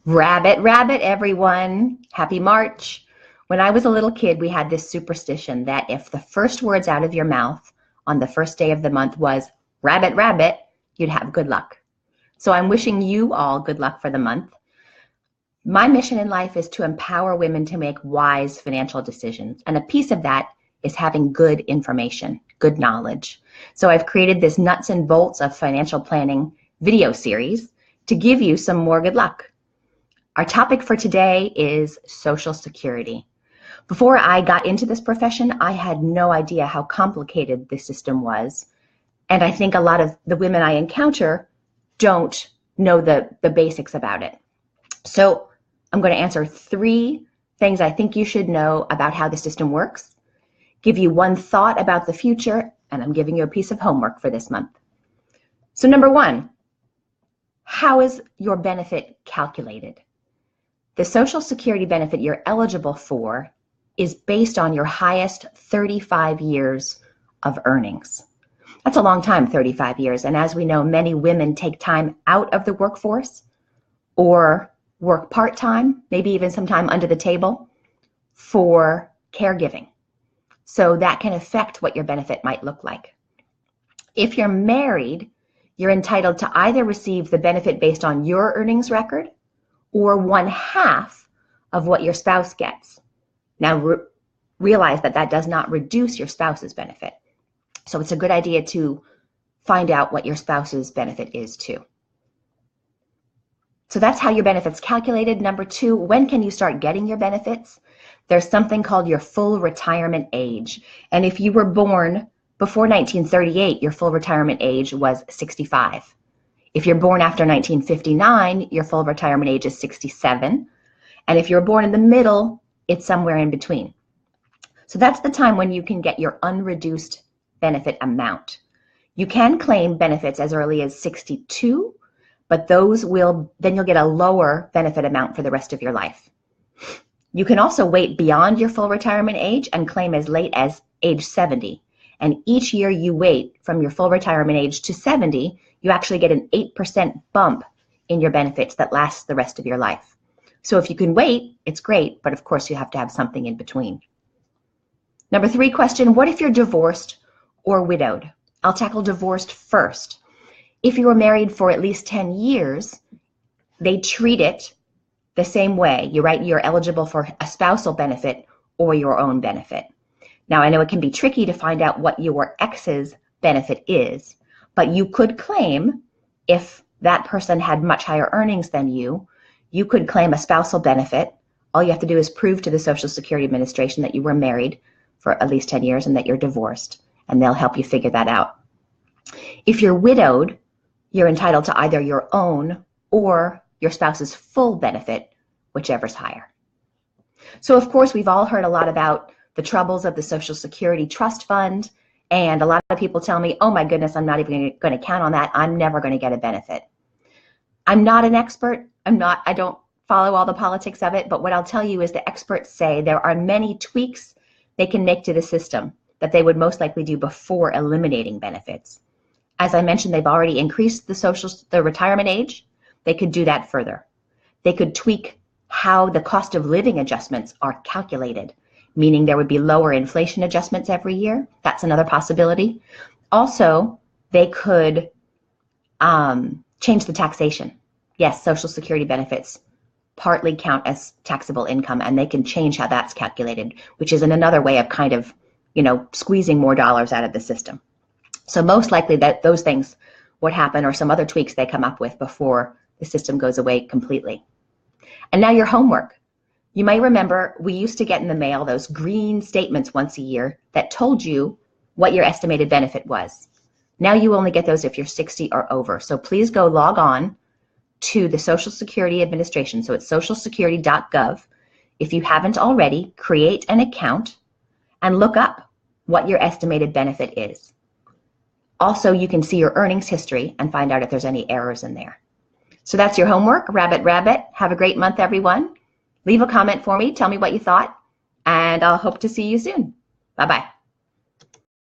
Rabbit, rabbit, everyone. Happy March. When I was a little kid, we had this superstition that if the first words out of your mouth on the first day of the month was rabbit, rabbit, you'd have good luck. So I'm wishing you all good luck for the month. My mission in life is to empower women to make wise financial decisions. And a piece of that is having good information, good knowledge. So I've created this nuts and bolts of financial planning video series to give you some more good luck. Our topic for today is Social Security. Before I got into this profession, I had no idea how complicated this system was. And I think a lot of the women I encounter don't know the basics about it. So I'm going to answer 3 things I think you should know about how the system works, give you one thought about the future, and I'm giving you a piece of homework for this month. So number 1, how is your benefit calculated? The Social Security benefit you're eligible for is based on your highest 35 years of earnings. That's a long time, 35 years. And as we know, many women take time out of the workforce or work part-time, maybe even some time under the table for caregiving. So that can affect what your benefit might look like. If you're married, you're entitled to either receive the benefit based on your earnings record or 1/2 of what your spouse gets. Now realize that does not reduce your spouse's benefit. So it's a good idea to find out what your spouse's benefit is too. So that's how your benefit's calculated. Number 2, when can you start getting your benefits? There's something called your full retirement age. And if you were born before 1938, your full retirement age was 65. If you're born after 1959, your full retirement age is 67. And if you're born in the middle, it's somewhere in between. So that's the time when you can get your unreduced benefit amount. You can claim benefits as early as 62, but then you'll get a lower benefit amount for the rest of your life. You can also wait beyond your full retirement age and claim as late as age 70. And each year you wait from your full retirement age to 70, you actually get an 8% bump in your benefits that lasts the rest of your life. So if you can wait, it's great, but of course you have to have something in between. Number 3 question, what if you're divorced or widowed? I'll tackle divorced first. If you were married for at least 10 years, they treat it the same way. You're eligible for a spousal benefit or your own benefit. Now, I know it can be tricky to find out what your ex's benefit is, but you could claim, if that person had much higher earnings than you could claim a spousal benefit. All you have to do is prove to the Social Security Administration that you were married for at least 10 years and that you're divorced, and they'll help you figure that out. If you're widowed, you're entitled to either your own or your spouse's full benefit, whichever's higher. So of course, we've all heard a lot about the troubles of the Social Security Trust Fund, and a lot of people tell me, oh my goodness, I'm not even going to count on that. I'm never going to get a benefit. I'm not an expert. I don't follow all the politics of it, but what I'll tell you is the experts say there are many tweaks they can make to the system that they would most likely do before eliminating benefits. As I mentioned, they've already increased the retirement age. They could do that further. They could tweak how the cost of living adjustments are calculated, meaning there would be lower inflation adjustments every year. That's another possibility. Also, they could change the taxation. Yes, Social Security benefits partly count as taxable income, and they can change how that's calculated, which is another way of kind of, squeezing more dollars out of the system. So most likely that those things would happen, or some other tweaks they come up with before the system goes away completely. And now your homework. You might remember we used to get in the mail those green statements once a year that told you what your estimated benefit was. Now you only get those if you're 60 or over. So please go log on to the Social Security Administration. So it's socialsecurity.gov. If you haven't already, create an account and look up what your estimated benefit is. Also, you can see your earnings history and find out if there's any errors in there. So that's your homework. Rabbit, rabbit. Have a great month, everyone. Leave a comment for me. Tell me what you thought, and I'll hope to see you soon. Bye-bye.